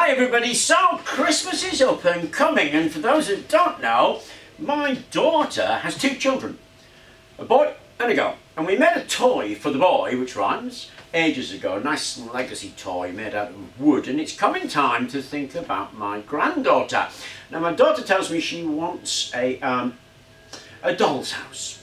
Hi everybody, so Christmas is up and coming, and for those that don't know, my daughter has two children, a boy and a girl, and we made a toy for the boy, which rhymes, ages ago, a nice legacy toy made out of wood, and it's coming time to think about my granddaughter. Now my daughter tells me she wants a doll's house,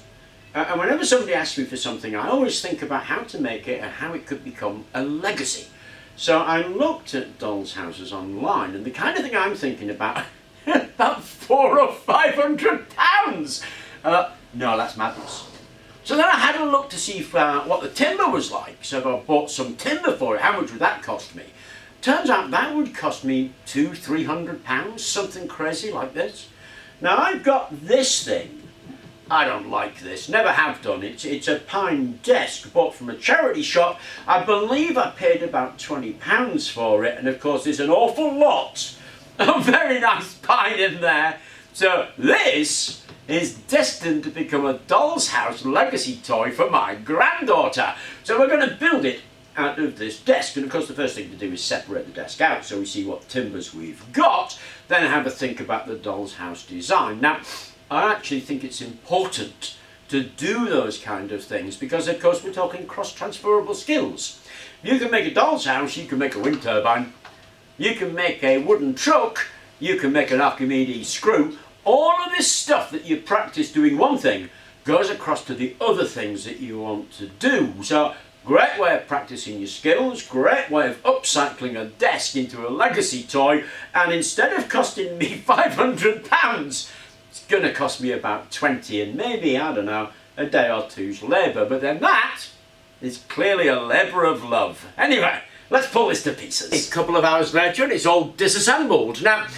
and whenever somebody asks me for something, I always think about how to make it and how it could become a legacy. So I looked at dolls' houses online, and the kind of thing I'm thinking about, about £400 or £500. No, that's madness. So then I had a look to see if, what the timber was like. So if I bought some timber for it, how much would that cost me? Turns out that would cost me £200-300, something crazy like this. Now I've got this thing. I don't like this, never have done. It's a pine desk bought from a charity shop. I believe I paid about £20 for it, and of course there's an awful lot of very nice pine in there. So this is destined to become a doll's house legacy toy for my granddaughter. So we're going to build it out of this desk, and of course the first thing to do is separate the desk out so we see what timbers we've got, then have a think about the doll's house design. Now, I actually think it's important to do those kind of things because, of course, we're talking cross-transferable skills. You can make a doll's house, you can make a wind turbine, you can make a wooden truck, you can make an Archimedes screw. All of this stuff that you practice doing one thing goes across to the other things that you want to do. So, great way of practicing your skills, great way of upcycling a desk into a legacy toy, and instead of costing me £500, it's going to cost me about 20 and maybe, I don't know, a day or two's labour. But then that is clearly a labour of love. Anyway, let's pull this to pieces. A couple of hours later and it's all disassembled. Now, it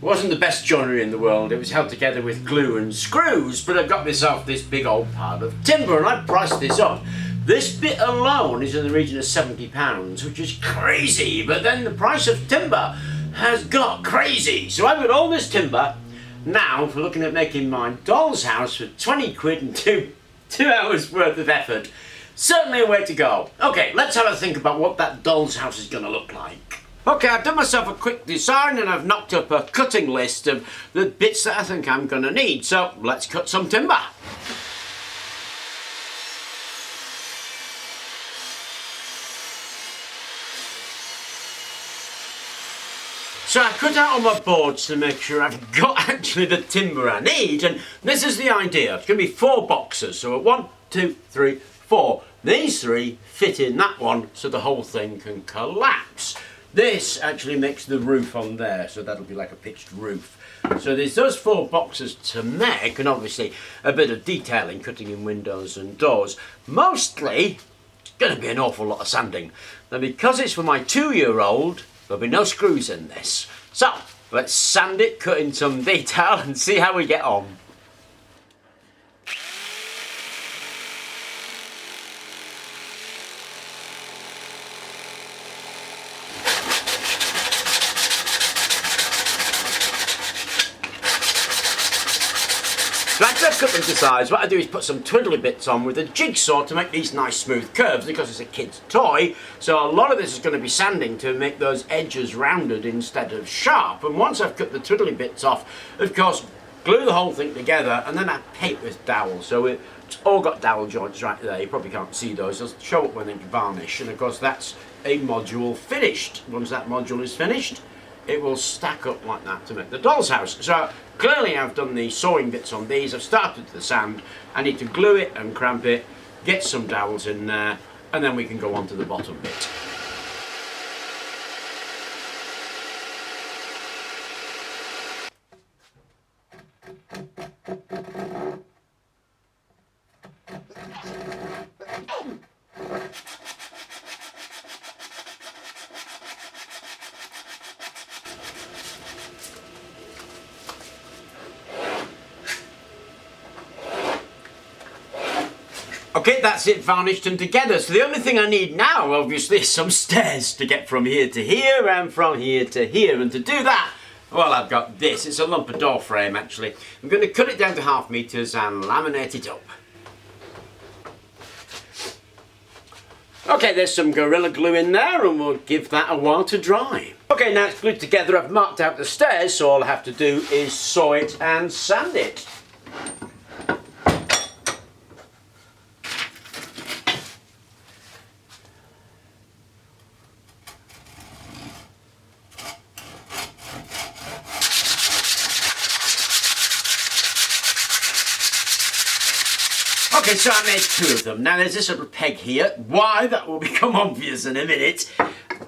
wasn't the best joinery in the world. It was held together with glue and screws, but I got this off this big old pile of timber and I priced this up. This bit alone is in the region of £70, which is crazy. But then the price of timber has got crazy. So I've got all this timber. Now, for looking at making my doll's house for 20 quid and two hours worth of effort, certainly a way to go. Okay, let's have a think about what that doll's house is going to look like. Okay, I've done myself a quick design and I've knocked up a cutting list of the bits that I think I'm going to need. So, let's cut some timber. So I cut out all my boards to make sure I've got actually the timber I need, and this is the idea. It's going to be 4 boxes, so 1, 2, 3, 4. These 3 fit in that one so the whole thing can collapse. This actually makes the roof on there, so that'll be like a pitched roof. So there's those 4 boxes to make, and obviously a bit of detailing, cutting in windows and doors. Mostly, it's going to be an awful lot of sanding. Now because it's for my 2-year-old, there'll be no screws in this. So, let's sand it, cut in some detail and see how we get on. So after I've cut them to size, what I do is put some twiddly bits on with a jigsaw to make these nice smooth curves because it's a kid's toy. So a lot of this is going to be sanding to make those edges rounded instead of sharp. And once I've cut the twiddly bits off, of course, glue the whole thing together and then I paint with dowel. So it's all got dowel joints right there. You probably can't see those. They'll show up when they varnish. And of course, that's a module finished. Once that module is finished, it will stack up like that to make the doll's house. So clearly I've done the sawing bits on these, I've started the sand, I need to glue it and cramp it, get some dowels in there, and then we can go on to the bottom bit. Okay, that's it varnished and together. So the only thing I need now, obviously, is some stairs to get from here to here and from here to here. And to do that, well, I've got this. It's a lump of door frame, actually. I'm going to cut it down to 1/2 meters and laminate it up. Okay, there's some Gorilla Glue in there and we'll give that a while to dry. Okay. Okay, now it's glued together. I've marked out the stairs, so all I have to do is saw it and sand it. Okay, so I made 2 of them. Now there's this little peg here. Why? That will become obvious in a minute.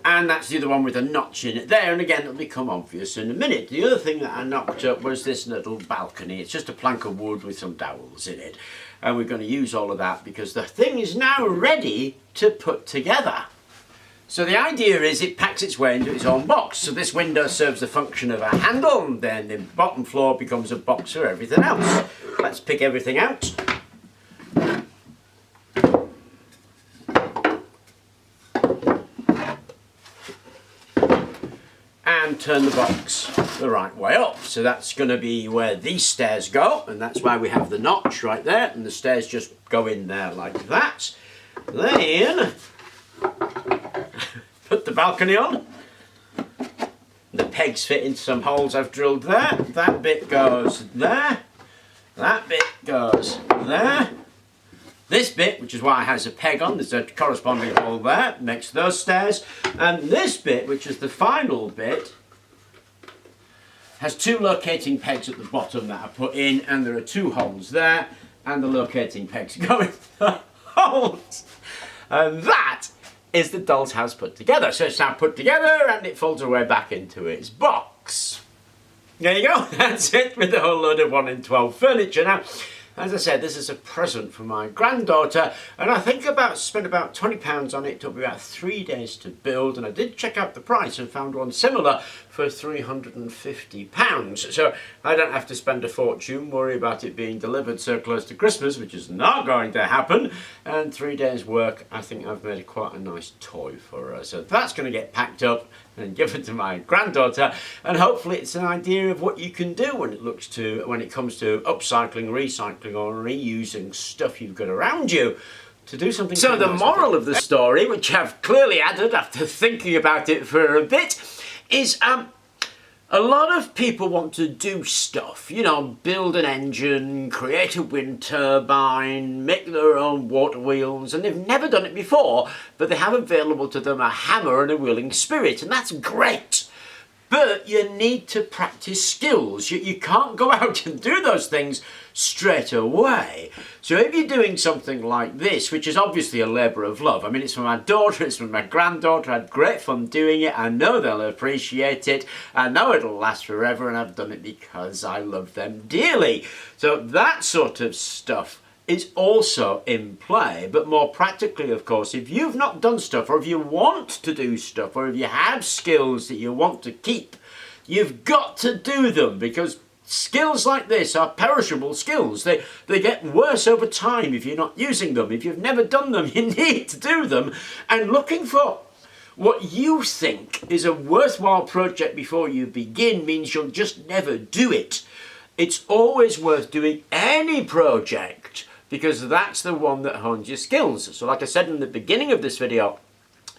And that's the other one with a notch in it there. And again, it'll become obvious in a minute. The other thing that I knocked up was this little balcony. It's just a plank of wood with some dowels in it. And we're going to use all of that because the thing is now ready to put together. So the idea is it packs its way into its own box. So this window serves the function of a handle. And then the bottom floor becomes a box for everything else. Let's pick everything out. And turn the box the right way up. So that's going to be where these stairs go, and that's why we have the notch right there, and the stairs just go in there like that. Then put the balcony on. The pegs fit into some holes I've drilled there. That bit goes there. That bit goes there. This bit, which is why it has a peg on, there's a corresponding hole there, next to those stairs. And this bit, which is the final bit, has 2 locating pegs at the bottom that I put in, and there are 2 holes there, and the locating pegs go in the holes. And that is the doll's house put together. So it's now put together, and it folds away back into its box. There you go, that's it with a whole load of 1 in 12 furniture. Now, as I said, this is a present for my granddaughter, and I think spent about £20 on it. It took me about 3 days to build, and I did check out the price and found one similar for £350. So I don't have to spend a fortune, worry about it being delivered so close to Christmas, which is not going to happen. And 3 days work, I think I've made quite a nice toy for her. So that's going to get packed up and given to my granddaughter, and hopefully it's an idea of what you can do when it comes to upcycling, recycling, or reusing stuff you've got around you to do something. So the moral of the story, which I've clearly added after thinking about it for a bit, is a lot of people want to do stuff, you know, build an engine, create a wind turbine, make their own water wheels, and they've never done it before, but they have available to them a hammer and a willing spirit, and that's great. But you need to practice skills. You can't go out and do those things straight away. So if you're doing something like this, which is obviously a labour of love, I mean, it's for my daughter, it's for my granddaughter, I had great fun doing it, I know they'll appreciate it, I know it'll last forever, and I've done it because I love them dearly. So that sort of stuff is also in play, but more practically, of course, if you've not done stuff, or if you want to do stuff, or if you have skills that you want to keep, you've got to do them, because skills like this are perishable skills. They get worse over time if you're not using them. If you've never done them, you need to do them. And looking for what you think is a worthwhile project before you begin means you'll just never do it. It's always worth doing any project, because that's the one that hones your skills. So like I said in the beginning of this video,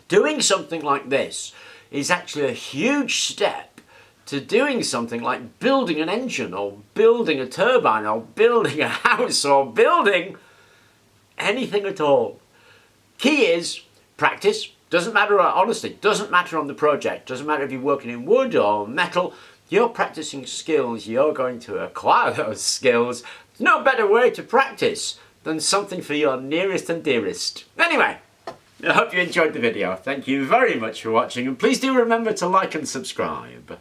doing something like this is actually a huge step to doing something like building an engine, or building a turbine, or building a house, or building anything at all. Key is practice. Doesn't matter, honestly, doesn't matter on the project. Doesn't matter if you're working in wood or metal. You're practicing skills. You're going to acquire those skills. There's no better way to practice than something for your nearest and dearest. Anyway, I hope you enjoyed the video. Thank you very much for watching, and please do remember to like and subscribe.